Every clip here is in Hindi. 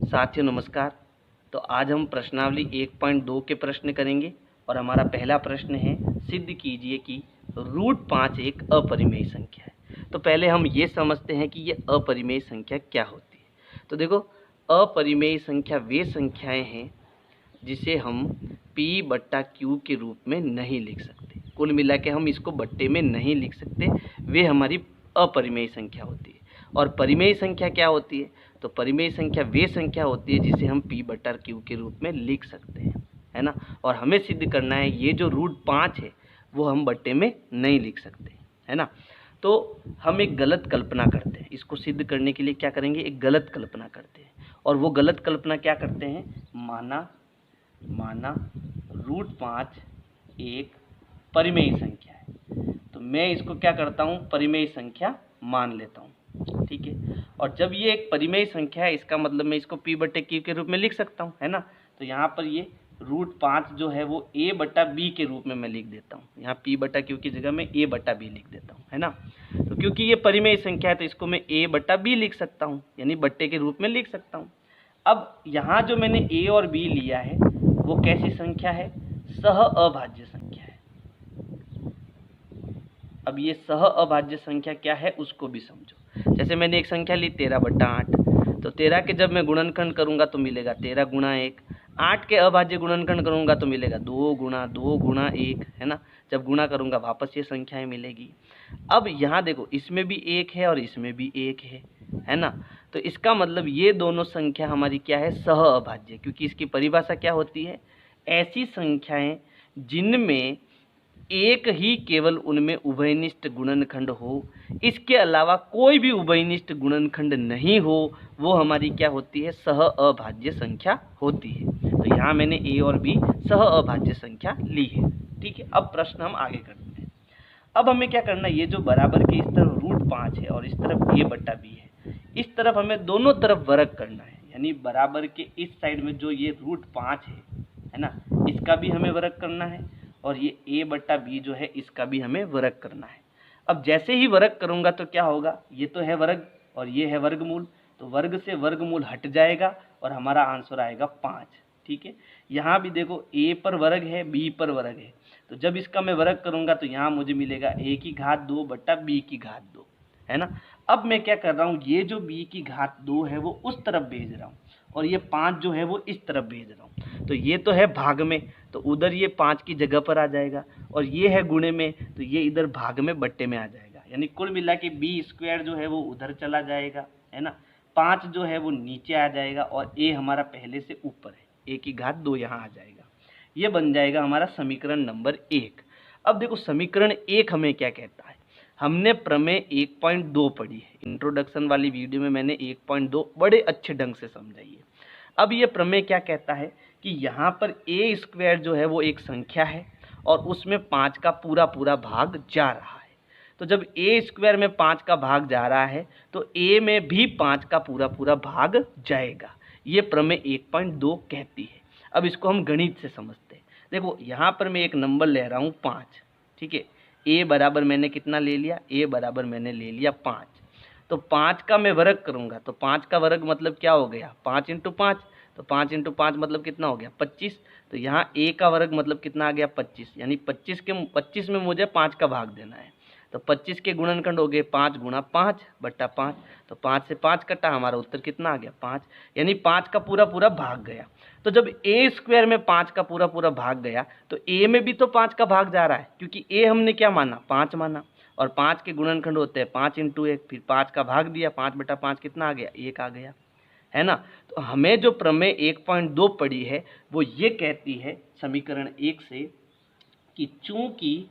साथियों नमस्कार। तो आज हम प्रश्नावली 1.2 के प्रश्न करेंगे और हमारा पहला प्रश्न है, सिद्ध कीजिए कि √5 एक अपरिमेय संख्या है। तो पहले हम ये समझते हैं कि ये अपरिमेय संख्या क्या होती है। तो देखो, अपरिमेय संख्या वे संख्याएं हैं जिसे हम P/Q के रूप में नहीं लिख सकते। कुल मिला के हम इसको बट्टे में नहीं लिख सकते, वे हमारी अपरिमेय संख्या होती है। और परिमेय संख्या क्या होती है? तो परिमेय संख्या वे संख्या होती है जिसे हम P/Q के रूप में लिख सकते हैं, है ना। और हमें सिद्ध करना है ये जो √5 है वो हम बट्टे में नहीं लिख सकते, है ना। तो हम एक गलत कल्पना करते हैं। इसको सिद्ध करने के लिए क्या करेंगे, एक गलत कल्पना करते हैं। और वो गलत कल्पना क्या करते हैं, माना √5 एक परिमेय संख्या है, तो मैं इसको क्या करता हूँ, परिमेय संख्या मान लेता हूँ, ठीक है। और जब ये एक परिमेय संख्या है, इसका मतलब मैं इसको P/Q के रूप में लिख सकता हूँ, है ना। तो यहाँ पर ये √5 जो है वो A/B के रूप में मैं लिख देता हूँ। यहाँ P/Q की जगह मैं A/B लिख देता हूँ, है ना। तो क्योंकि ये परिमेय संख्या है तो इसको मैं A/B लिख सकता हूँ, यानी बट्टे के रूप में लिख सकता हूँ। अब यहाँ जो मैंने A और B लिया है वो कैसी संख्या है, सह अभाज्य संख्या है। अब ये सह अभाज्य संख्या क्या है उसको भी समझो। जैसे मैंने एक संख्या ली 13/8, तो 13 के जब मैं गुणनखंड करूंगा तो मिलेगा 13 गुणा 1। 8 के अभाज्य गुणनखंड करूंगा तो मिलेगा 2 गुणा 2 गुणा 1, है ना। जब गुणा करूंगा वापस ये संख्याएं मिलेगी। अब यहाँ देखो, इसमें भी 1 है और इसमें भी 1 है ना। तो इसका मतलब ये दोनों संख्या हमारी क्या है, सह अभाज्य। क्योंकि इसकी परिभाषा क्या होती है, ऐसी संख्याएं जिनमें एक ही केवल उनमें उभयनिष्ठ गुणनखंड हो, इसके अलावा कोई भी उभयनिष्ठ गुणनखंड नहीं हो, वो हमारी क्या होती है, सह अभाज्य संख्या होती है। तो यहाँ मैंने A और B सह अभाज्य संख्या ली है, ठीक है। अब प्रश्न हम आगे करते हैं। अब हमें क्या करना है, ये जो बराबर के इस तरफ √5 है और इस तरफ A/B है, इस तरफ हमें दोनों तरफ वर्ग करना है। यानी बराबर के इस साइड में जो ये √5 है ना, इसका भी हमें वर्ग करना है, और ये A/B जो है इसका भी हमें वर्ग करना है। अब जैसे ही वर्ग करूंगा तो क्या होगा, ये तो है वर्ग और ये है वर्गमूल, तो वर्ग से वर्गमूल हट जाएगा और हमारा आंसर आएगा 5, ठीक है। यहाँ भी देखो, A पर वर्ग है, B पर वर्ग है, तो जब इसका मैं वर्ग करूंगा तो यहाँ मुझे मिलेगा A⁴ B⁴, है ना। अब मैं क्या कर रहा हूँ, ये जो B⁴ है वो उस तरफ भेज रहा हूँ और ये 5 जो है वो इस तरफ भेज रहा हूँ। तो ये तो है भाग में, तो उधर ये 5 की जगह पर आ जाएगा, और ये है गुणे में, तो ये इधर भाग में बट्टे में आ जाएगा। यानी कुल मिला के B² जो है वो उधर चला जाएगा, है ना। 5 जो है वो नीचे आ जाएगा और A हमारा पहले से ऊपर है, A⁴ यहाँ आ जाएगा। ये बन जाएगा हमारा समीकरण नंबर 1। अब देखो, समीकरण 1 हमें क्या कहता है, हमने प्रमेय 1.2 पढ़ी है। इंट्रोडक्शन वाली वीडियो में मैंने 1.2 बड़े अच्छे ढंग से समझाई है। अब ये प्रमेय क्या कहता है कि यहाँ पर A² जो है वो एक संख्या है और उसमें 5 का पूरा पूरा भाग जा रहा है। तो जब A² में 5 का भाग जा रहा है तो A में भी 5 का पूरा पूरा भाग जाएगा। ये प्रमेय 1.2 कहती है। अब इसको हम गणित से समझते हैं। देखो, यहाँ पर मैं एक नंबर ले रहा हूँ 5, ठीक है। A बराबर मैंने कितना ले लिया, A बराबर मैंने ले लिया 5। तो 5 का मैं वर्ग करूंगा तो 5 का वर्ग मतलब क्या हो गया, 5 × 5, तो 5 × 5 मतलब कितना हो गया, 25। तो यहाँ A का वर्ग मतलब कितना आ गया, 25। यानी 25 में मुझे 5 का भाग देना है। तो 25 के गुणनखंड हो गए 5 × 5/5। तो 5 से 5 कटा, हमारा उत्तर कितना आ गया, 5। यानी 5 का पूरा पूरा भाग गया। तो जब A² में 5 का पूरा पूरा भाग गया तो A में भी तो 5 का भाग जा रहा है, क्योंकि A हमने क्या माना, 5 माना, और 5 के गुणनखंड होते हैं 5 × 1, फिर 5 का भाग दिया, 5/5 कितना आ गया, 1 आ गया, है ना। तो हमें जो प्रमेय 1.2 पढ़ी है वो ये कहती है समीकरण 1 से कि चूंकि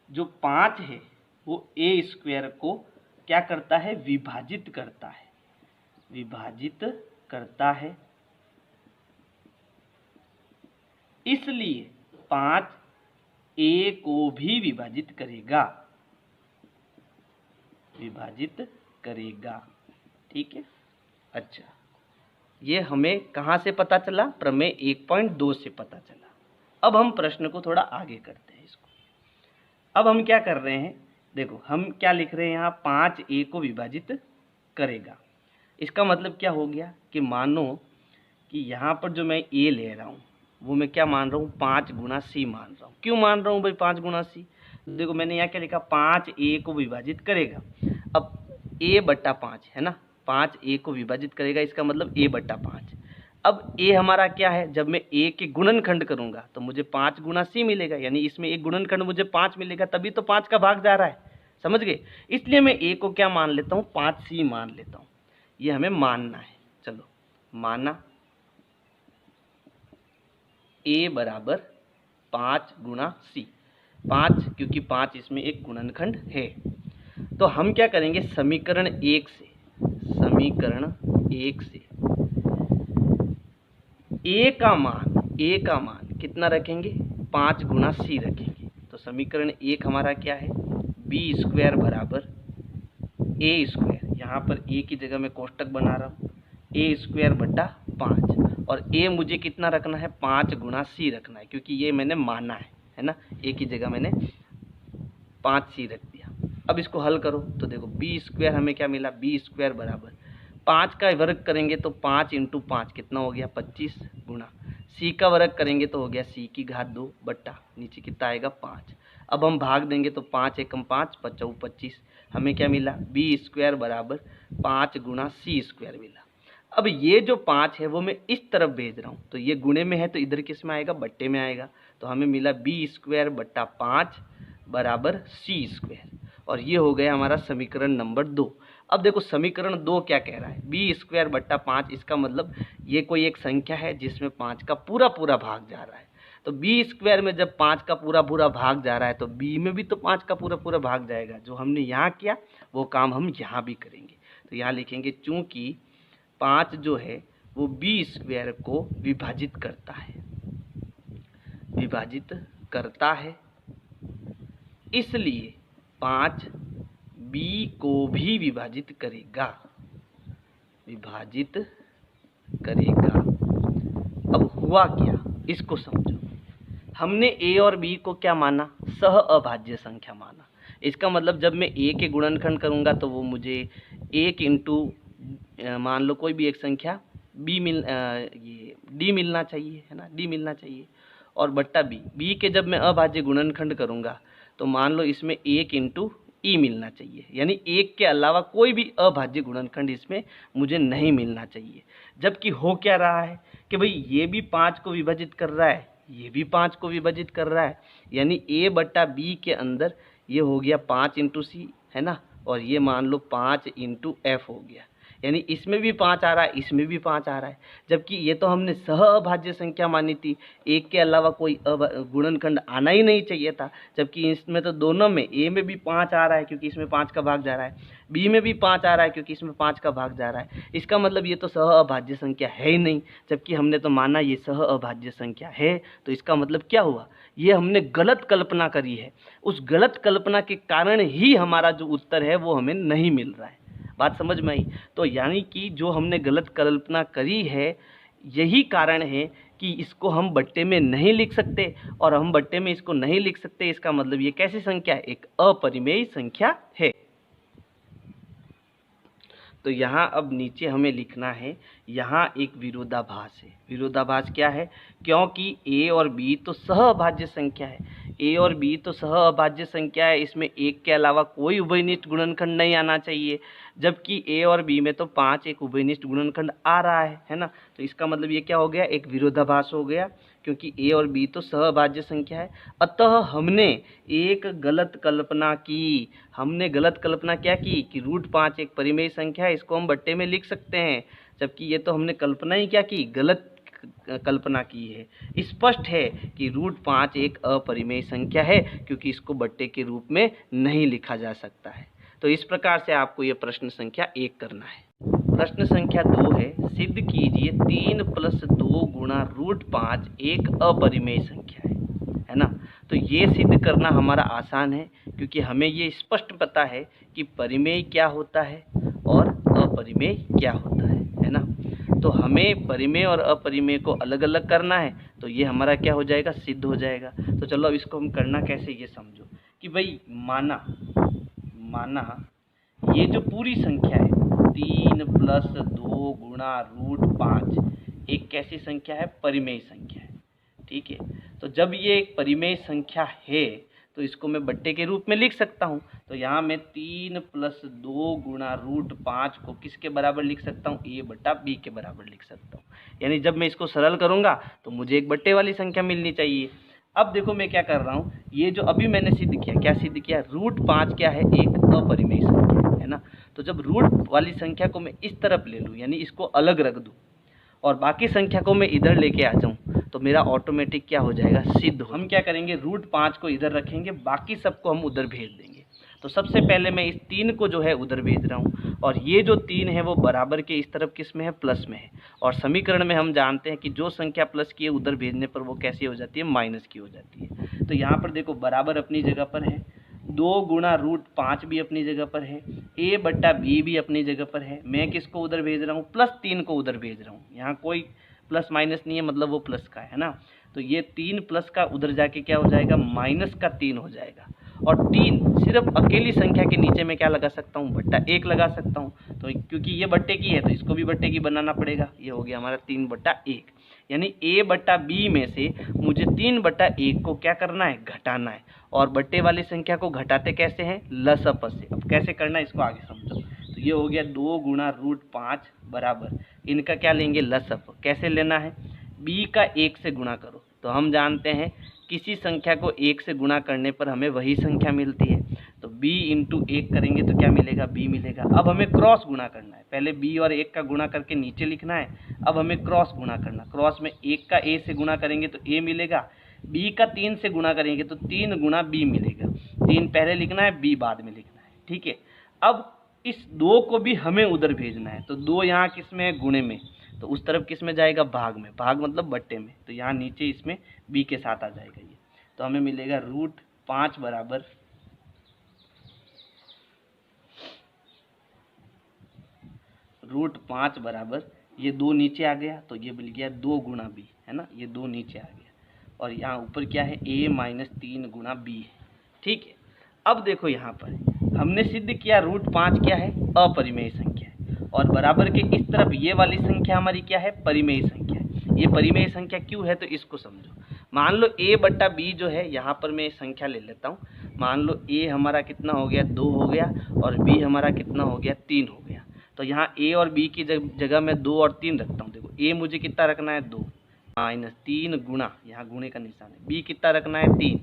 जो 5 है वो A² को क्या करता है, विभाजित करता है, विभाजित करता है, इसलिए 5 A को भी विभाजित करेगा, विभाजित करेगा, ठीक है। अच्छा, ये हमें कहाँ से पता चला, प्रमेय 1.2 से पता चला। अब हम प्रश्न को थोड़ा आगे करते हैं इसको। अब हम क्या कर रहे हैं, देखो हम क्या लिख रहे हैं यहाँ, 5 A को विभाजित करेगा। इसका मतलब क्या हो गया कि मानो कि यहाँ पर जो मैं ए ले रहा हूँ वो मैं क्या मान रहा हूँ, 5 गुना सी मान रहा हूँ। क्यों मान रहा हूँ भाई 5 गुना सी? देखो मैंने यहाँ क्या लिखा, 5 ए को विभाजित करेगा। अब ए बट्टा 5 है ना, 5 ए को विभाजित करेगा, इसका मतलब ए बट्टा 5। अब ए हमारा क्या है, जब मैं ए के गुणनखंड करूंगा तो मुझे 5 गुना सी मिलेगा, यानी इसमें एक गुणनखंड मुझे 5 मिलेगा, तभी तो 5 का भाग जा रहा है, समझ गए? इसलिए मैं ए को क्या मान लेता हूँ, 5 सी मान लेता हूँ। ये हमें मानना है। चलो माना ए बराबर 5 गुना सी, 5 क्योंकि 5 इसमें एक गुणनखंड है। तो हम क्या करेंगे, समीकरण 1 से ए का मान कितना रखेंगे, 5 गुना सी रखेंगे। तो समीकरण 1 हमारा क्या है, बी स्क्वायर बराबर ए स्क्वायर, यहाँ पर ए की जगह मैं कोष्टक बना रहा हूँ, ए स्क्वायर बट्टा 5, और ए मुझे कितना रखना है, 5 गुना सी रखना है, क्योंकि ये मैंने माना है ना, ए की जगह मैंने 5 सी रख दिया। अब इसको हल करो तो देखो बी स्क्वायर हमें क्या मिला, बी स्क्वायर बराबर 5 का वर्ग करेंगे तो 5 इंटू 5 कितना हो गया, 25 गुना सी का वर्ग करेंगे तो हो गया सी की घात 2 बट्टा नीचे कितना आएगा 5। अब हम भाग देंगे तो 5 एकम 5 पचौ 25, हमें क्या मिला, बी स्क्वायर बराबर 5 गुना सी स्क्वायर मिला। अब ये जो 5 है वो मैं इस तरफ भेज रहा हूँ, तो ये गुणे में है तो इधर किस में आएगा, बट्टे में आएगा। तो हमें मिला बी स्क्वायर बट्टा 5 बराबर सी स्क्वायर, और ये हो गया हमारा समीकरण नंबर 2। अब देखो समीकरण 2 क्या कह रहा है, बी स्क्वायर बट्टा 5, इसका मतलब ये कोई एक संख्या है जिसमें 5 का पूरा भाग जा रहा है। तो बी स्क्वायर में जब 5 का पूरा भाग जा रहा है तो बी में भी तो 5 का पूरा भाग जाएगा। जो हमने यहाँ किया वो काम हम यहाँ भी करेंगे। तो यहाँ लिखेंगे चूंकि 5 जो है वो बी स्क्वायर को विभाजित करता है, इसलिए 5 बी को भी विभाजित करेगा। अब हुआ क्या, इसको समझो। हमने ए और बी को क्या माना, सह अभाज्य संख्या माना। इसका मतलब जब मैं ए के गुणनखंड करूंगा तो वो मुझे 1 इंटू मान लो कोई भी एक संख्या बी ये डी मिलना चाहिए, है ना, डी मिलना चाहिए, और बट्टा बी के जब मैं अभाज्य गुणनखंड करूंगा तो मान लो इसमें 1 इंटू ई मिलना चाहिए, यानी 1 के अलावा कोई भी अभाज्य गुणनखंड इसमें मुझे नहीं मिलना चाहिए। जबकि हो क्या रहा है कि भाई ये भी 5 को विभाजित कर रहा है, ये भी 5 को विभाजित कर रहा है, यानी ए बट्टा बी के अंदर ये हो गया 5 इंटू सी, है ना, और ये मान लो 5 इंटू एफ हो गया, यानी इसमें भी 5 आ रहा है, इसमें भी 5 आ रहा है। जबकि ये तो हमने सह अभाज्य संख्या मानी थी, एक के अलावा कोई गुणनखंड आना ही नहीं चाहिए था। जबकि इसमें तो दोनों में, ए में भी 5 आ रहा है क्योंकि इसमें 5 का भाग जा रहा है, बी में भी 5 आ रहा है क्योंकि इसमें 5 का भाग जा रहा है। इसका मतलब ये तो सह अभाज्य संख्या है ही नहीं, जबकि हमने तो माना ये सह अभाज्य संख्या है। तो इसका मतलब क्या हुआ, ये हमने गलत कल्पना करी है। उस गलत कल्पना के कारण ही हमारा जो उत्तर है वो हमें नहीं मिल रहा है। बात समझ में आई? तो यानी कि जो हमने गलत कल्पना करी है यही कारण है कि इसको हम बट्टे में नहीं लिख सकते, और हम बट्टे में इसको नहीं लिख सकते, इसका मतलब ये कैसी संख्या है, एक अपरिमेय संख्या है। तो यहाँ अब नीचे हमें लिखना है, यहाँ एक विरोधाभास है। विरोधाभास क्या है, क्योंकि ए और बी तो सहअभाज्य संख्या है, ए और बी तो सहअभाज्य संख्या है, इसमें एक के अलावा कोई उभयनिष्ठ गुणनखंड नहीं आना चाहिए। जबकि ए और बी में तो 5 एक उभयनिष्ठ गुणनखंड आ रहा है ना। तो इसका मतलब ये क्या हो गया, एक विरोधाभास हो गया, क्योंकि ए और बी तो सहअभाज्य संख्या है। अतः हमने एक गलत कल्पना की। हमने गलत कल्पना क्या की कि √5 एक परिमेय संख्या है, इसको हम बट्टे में लिख सकते हैं। जबकि ये तो हमने कल्पना ही क्या की, गलत कल्पना की है। स्पष्ट है कि √5 एक अपरिमेय संख्या है, क्योंकि इसको बट्टे के रूप में नहीं लिखा जा सकता है। तो इस प्रकार से आपको ये प्रश्न संख्या 1 करना है। प्रश्न संख्या 2 है, सिद्ध कीजिए 3 + 2 गुणा √5 एक अपरिमेय संख्या है ना। तो ये सिद्ध करना हमारा आसान है, क्योंकि हमें ये स्पष्ट पता है कि परिमेय क्या होता है और अपरिमेय क्या होता है ना। तो हमें परिमेय और अपरिमेय को अलग अलग करना है, तो ये हमारा क्या हो जाएगा, सिद्ध हो जाएगा। तो चलो अब इसको हम करना कैसे ये समझो कि भाई माना ये जो पूरी संख्या है 3 + 2 गुणा √5, एक कैसी संख्या है, परिमेय संख्या है। ठीक है, तो जब ये एक परिमेय संख्या है तो इसको मैं बट्टे के रूप में लिख सकता हूँ। तो यहाँ मैं 3 + 2 गुणा √5 को किसके बराबर लिख सकता हूँ, a/b के बराबर लिख सकता हूँ। यानी जब मैं इसको सरल करूँगा तो मुझे एक बट्टे वाली संख्या मिलनी चाहिए। अब देखो मैं क्या कर रहा हूँ, ये जो अभी मैंने सिद्ध किया, क्या सिद्ध किया, √5 क्या है, एक अपरिमेय संख्या है ना। तो जब रूट वाली संख्या को मैं इस तरफ ले लूँ, यानी इसको अलग रख दूँ और बाकी संख्या को मैं इधर लेके आ जाऊं, तो मेरा ऑटोमेटिक क्या हो जाएगा, सिद्ध। हम क्या करेंगे, √5 को इधर रखेंगे, बाकी सबको हम उधर भेज देंगे। तो सबसे पहले मैं इस 3 को जो है उधर भेज रहा हूँ, और ये जो 3 है वो बराबर के इस तरफ किस में है, प्लस में है। और समीकरण में हम जानते हैं कि जो संख्या प्लस की है उधर भेजने पर वो कैसी हो जाती है, माइनस की हो जाती है। तो यहाँ पर देखो बराबर अपनी जगह पर है, 2 गुणा √5 भी अपनी जगह पर है, a/b भी अपनी जगह पर है। मैं किसको उधर भेज रहा हूँ, +3 को उधर भेज रहा हूँ। यहाँ कोई प्लस माइनस नहीं है, मतलब वो प्लस का है ना। तो ये 3 प्लस का उधर जाके क्या हो जाएगा, -3 हो जाएगा। और 3 सिर्फ अकेली संख्या के नीचे में क्या लगा सकता हूँ, बट्टा 1 लगा सकता हूँ। तो क्योंकि ये बट्टे की है तो इसको भी बट्टे की बनाना पड़ेगा। ये हो गया हमारा 3/1, यानी a/b में से मुझे 3/1 को क्या करना है, घटाना है। और बट्टे वाली संख्या को घटाते कैसे हैं, लसअ से। अब कैसे करना है इसको आगे समझो। तो ये हो गया 2 गुणा √5 बराबर, इनका क्या लेंगे, लसअ। कैसे लेना है, b का 1 से गुणा करो। तो हम जानते हैं किसी संख्या को 1 से गुणा करने पर हमें वही संख्या मिलती है। तो b × 1 करेंगे तो क्या मिलेगा, b मिलेगा। अब हमें क्रॉस गुणा करना है, पहले b और 1 का गुणा करके नीचे लिखना है। अब हमें क्रॉस गुणा करना, क्रॉस में 1 का a से गुणा करेंगे तो a मिलेगा, b का 3 से गुणा करेंगे तो 3 गुणा b मिलेगा। 3 पहले लिखना है, b बाद में लिखना है। ठीक है, अब इस 2 को भी हमें उधर भेजना है। तो 2 यहाँ किस में है, गुणे में, तो उस तरफ किस में जाएगा, भाग में, भाग मतलब बट्टे में। तो यहाँ नीचे इसमें b के साथ आ जाएगा ये। तो हमें मिलेगा √5 बराबर √5 बराबर, ये 2 नीचे आ गया तो ये मिल गया 2 गुणा b, है ना। ये 2 नीचे आ गया और यहाँ ऊपर क्या है, a - 3 गुणा b है। ठीक है, अब देखो यहाँ पर हमने सिद्ध किया √5 क्या है, अपरिमेय संख्या है, और बराबर के इस तरफ ये वाली संख्या हमारी क्या है, परिमेय संख्या है। ये परिमेय संख्या क्यों है, तो इसको समझो। मान लो a/b जो है, यहाँ पर मैं संख्या ले लेता हूँ। मान लो a हमारा कितना हो गया, 2 हो गया, और b हमारा कितना हो गया, 3 हो गया। तो यहाँ a और b की जगह मैं 2 और 3 रखता हूँ। देखो a मुझे कितना रखना है, 2 -3 गुणा, यहाँ गुणे का निशान है, b कितना रखना है, 3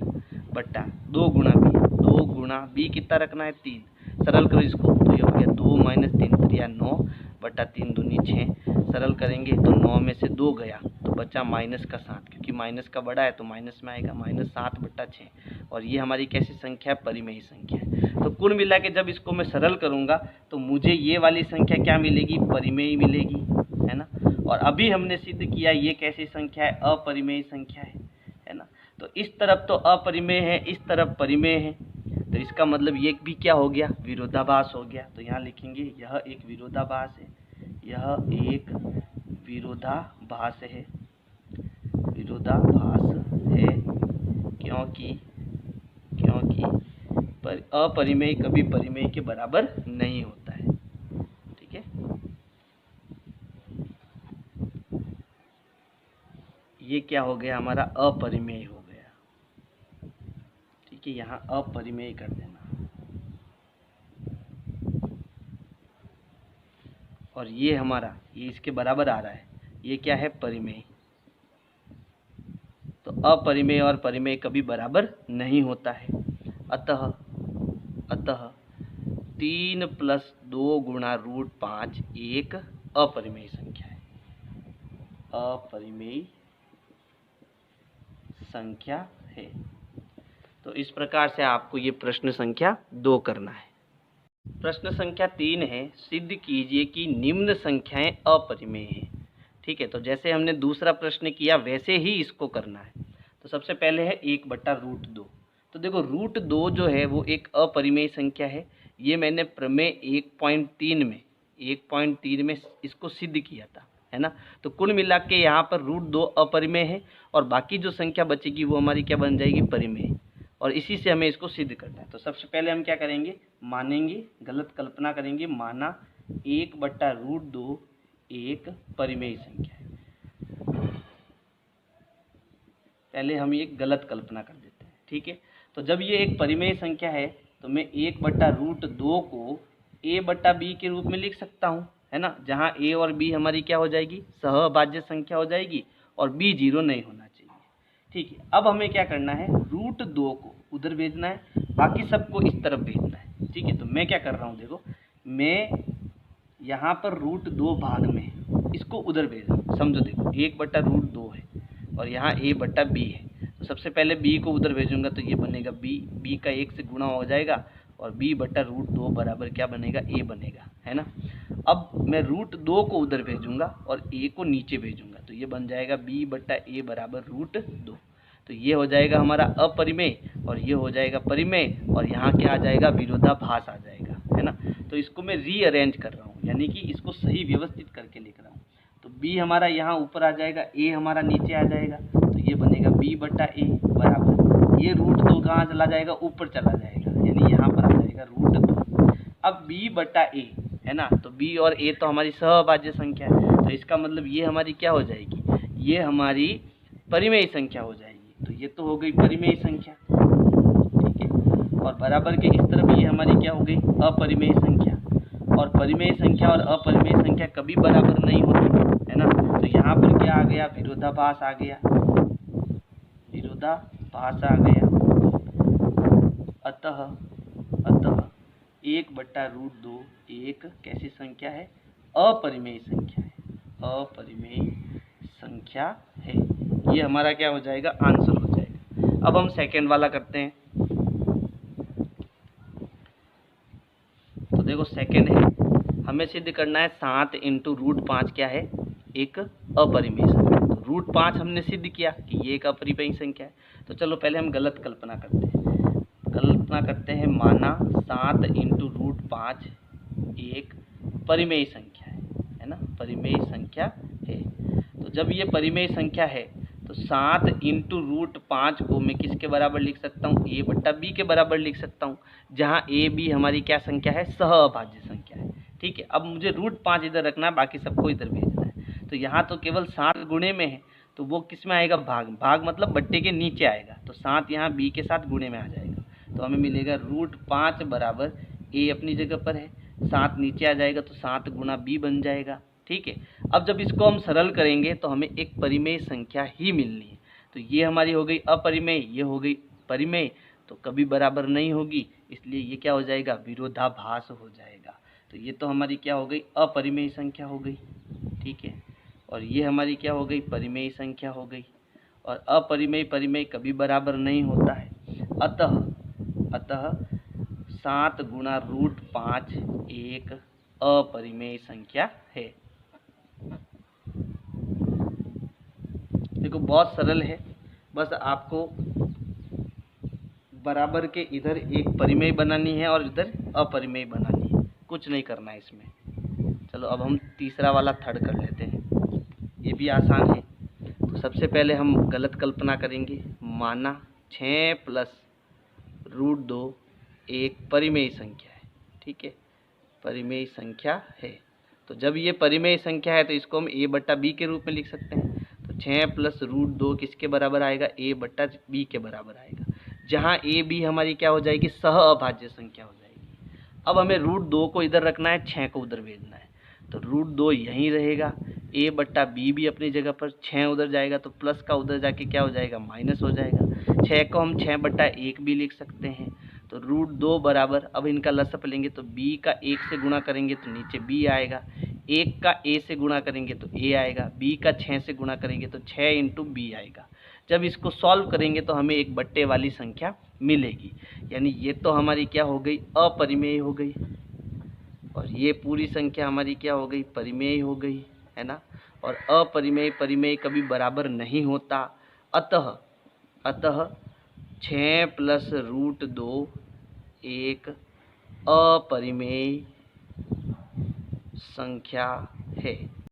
बट्टा 2 गुणा b, 2 गुणा b कितना रखना है, 3। सरल करो इसको तो ये हो गया 2 - 3 3 9 बट्टा 3 दूनी 6। सरल करेंगे तो 9 में से 2 गया तो बचा -7, क्योंकि माइनस का बड़ा है तो माइनस में आएगा, -7/6। और ये हमारी कैसी संख्या है, परिमेय संख्या है। तो कुल मिला के जब इसको मैं सरल करूँगा तो मुझे ये वाली संख्या क्या मिलेगी, परिमेय मिलेगी, है ना। और अभी हमने सिद्ध किया ये कैसी संख्या है, अपरिमेय संख्या है ना। तो इस तरफ तो अपरिमेय है, इस तरफ परिमेय है, तो इसका मतलब ये भी क्या हो गया, विरोधाभास हो गया। तो यहाँ लिखेंगे यह एक विरोधाभास है, यह एक विरोधाभास है, विरोधाभास है, क्योंकि अपरिमेय कभी परिमेय के बराबर नहीं होता है। ठीक है, ये क्या हो गया, हमारा अपरिमेय हो गया। ठीक है, यहाँ अपरिमेय कर देना। और ये हमारा, ये इसके बराबर आ रहा है, ये क्या है, परिमेय। तो अपरिमेय और परिमेय कभी बराबर नहीं होता है। अतः 3 + 2 गुणा √5 एक अपरिमेय संख्या है, अपरिमेय संख्या है। तो इस प्रकार से आपको ये प्रश्न संख्या 2 करना है। प्रश्न संख्या 3 है, सिद्ध कीजिए कि निम्न संख्याएं अपरिमेय हैं। ठीक है, तो जैसे हमने दूसरा प्रश्न किया वैसे ही इसको करना है। तो सबसे पहले है 1/√2। तो देखो √2 जो है वो एक अपरिमेय संख्या है। ये मैंने प्रमेय 1.3 में इसको सिद्ध किया था, है ना। तो कुल मिला के यहाँ पर √2 अपरिमेय है और बाकी जो संख्या बचेगी वो हमारी क्या बन जाएगी, परिमेय। और इसी से हमें इसको सिद्ध करना है। तो सबसे पहले हम क्या करेंगे, मानेंगे, गलत कल्पना करेंगे, माना 1/√2 एक परिमेय संख्या है। पहले हम ये गलत कल्पना कर देते हैं, ठीक है। तो जब ये एक परिमेय संख्या है तो मैं 1/√2 को a/b के रूप में लिख सकता हूँ, है ना, जहाँ a और b हमारी क्या हो जाएगी, सहअभाज्य संख्या हो जाएगी और b 0 नहीं होना चाहिए, ठीक है। अब हमें क्या करना है, √2 को उधर भेजना है, बाकी सबको इस तरफ भेजना है, ठीक है। तो मैं क्या कर रहा हूँ, देखो मैं यहाँ पर √2 भाग में इसको उधर भेज रहा हूँ, समझो, देखो 1/√2 है और यहाँ a/b है, तो सबसे पहले b को उधर भेजूंगा तो ये बनेगा b का 1 से गुणा हो जाएगा और b/√2 बराबर क्या बनेगा, a बनेगा, है ना। अब मैं √2 को उधर भेजूंगा और a को नीचे भेजूंगा तो ये बन जाएगा b/a बराबर √2। तो ये हो जाएगा हमारा अपरिमेय और ये हो जाएगा परिमेय और यहाँ क्या आ जाएगा, विरोधाभास आ जाएगा, है ना। तो इसको मैं रीअरेंज कर रहा हूँ, यानी कि इसको सही व्यवस्थित करके लिख रहा हूँ। तो b हमारा यहाँ ऊपर आ जाएगा, a हमारा नीचे आ जाएगा, तो ये बनेगा b/a बराबर, ये √2 कहाँ चला जाएगा, ऊपर चला जाएगा, यानी यहाँ पर आ जाएगा √2। अब b/a, है ना, तो b और a तो हमारी सहअभाज्य संख्या है, तो इसका मतलब ये हमारी क्या हो जाएगी, ये हमारी परिमेय संख्या हो जाएगी। तो ये तो हो गई परिमेय संख्या, ठीक है। और बराबर के इस तरफ ये हमारी क्या हो गई, अपरिमेय संख्या। और परिमेय संख्या और अपरिमेय संख्या कभी बराबर नहीं होती, है ना। तो यहाँ पर क्या आ गया, विरोधाभास आ गया, विरोधाभास आ गया। अतः 1/√2 एक कैसी संख्या है, अपरिमेय संख्या है, अपरिमेय संख्या है। ये हमारा क्या हो जाएगा, आंसर हो जाएगा। अब हम सेकंड वाला करते हैं। तो देखो सेकंड है, हमें सिद्ध करना है 7 × √5 क्या है, एक अपरिमेय संख्या। तो √5 हमने सिद्ध किया कि ये एक अपरिमेय संख्या है। तो चलो पहले हम गलत कल्पना करते हैं, माना 7 × √5 एक परिमेय संख्या है ना, परिमेय संख्या है। तो जब ये परिमेय संख्या है तो 7 × √5 को मैं किसके बराबर लिख सकता हूँ, a/b के बराबर लिख सकता हूँ, जहाँ a b हमारी क्या संख्या है, सहअभाज्य संख्या है, ठीक है। अब मुझे √5 इधर रखना है, बाकी सबको इधर भेजना है। तो यहाँ तो केवल 7 गुणे में है, तो वो किस में आएगा, भाग मतलब बट्टे के नीचे आएगा, तो 7 यहाँ b के साथ गुणे में आ जाएगा। तो हमें मिलेगा √5 बराबर a अपनी जगह पर है, 7 नीचे आ जाएगा तो 7 गुणा b बन जाएगा, ठीक है। अब जब इसको हम सरल करेंगे तो हमें एक परिमेय संख्या ही मिलनी है। तो ये हमारी हो गई अपरिमेय, ये हो गई परिमेय, तो कभी बराबर नहीं होगी, इसलिए ये क्या हो जाएगा, विरोधाभास हो जाएगा। तो ये तो हमारी क्या हो गई, अपरिमेय संख्या हो गई, ठीक है। और ये हमारी क्या हो गई, परिमेय संख्या हो गई। और अपरिमेय परिमेय कभी बराबर नहीं होता है। अतः 7 गुणा √5 एक अपरिमेय संख्या है। देखो बहुत सरल है, बस आपको बराबर के इधर एक परिमेय बनानी है और इधर अपरिमेय बनानी है, कुछ नहीं करना है इसमें। चलो अब हम तीसरा वाला थर्ड कर लेते हैं, ये भी आसान है। तो सबसे पहले हम गलत कल्पना करेंगे, माना 6 + √2 एक परिमेय संख्या है, ठीक है, परिमेय संख्या है। तो जब ये परिमेय संख्या है तो इसको हम a/b के रूप में लिख सकते हैं। तो 6 + √2 किसके बराबर आएगा, a/b के बराबर आएगा, जहाँ a b हमारी क्या हो जाएगी, सहअभाज्य संख्या हो जाएगी। अब हमें √2 को इधर रखना है, 6 को उधर भेजना है, तो √2 यहीं रहेगा, a/b भी अपनी जगह पर, 6 उधर जाएगा तो प्लस का उधर जाके क्या हो जाएगा, माइनस हो जाएगा। 6 को हम 6/1 भी लिख सकते हैं। तो √2 बराबर, अब इनका लसअप लेंगे तो b का 1 से गुणा करेंगे तो नीचे b आएगा, 1 का a से गुणा करेंगे तो a आएगा, b का 6 से गुणा करेंगे तो 6 × b आएगा। जब इसको सॉल्व करेंगे तो हमें एक बट्टे वाली संख्या मिलेगी, यानी ये तो हमारी क्या हो गई, अपरिमेय हो गई, और ये पूरी संख्या हमारी क्या हो गई, परिमेय हो गई, है ना। और अपरिमेय परिमेय कभी बराबर नहीं होता। अतः 6 + √2 एक अपरिमेय संख्या है।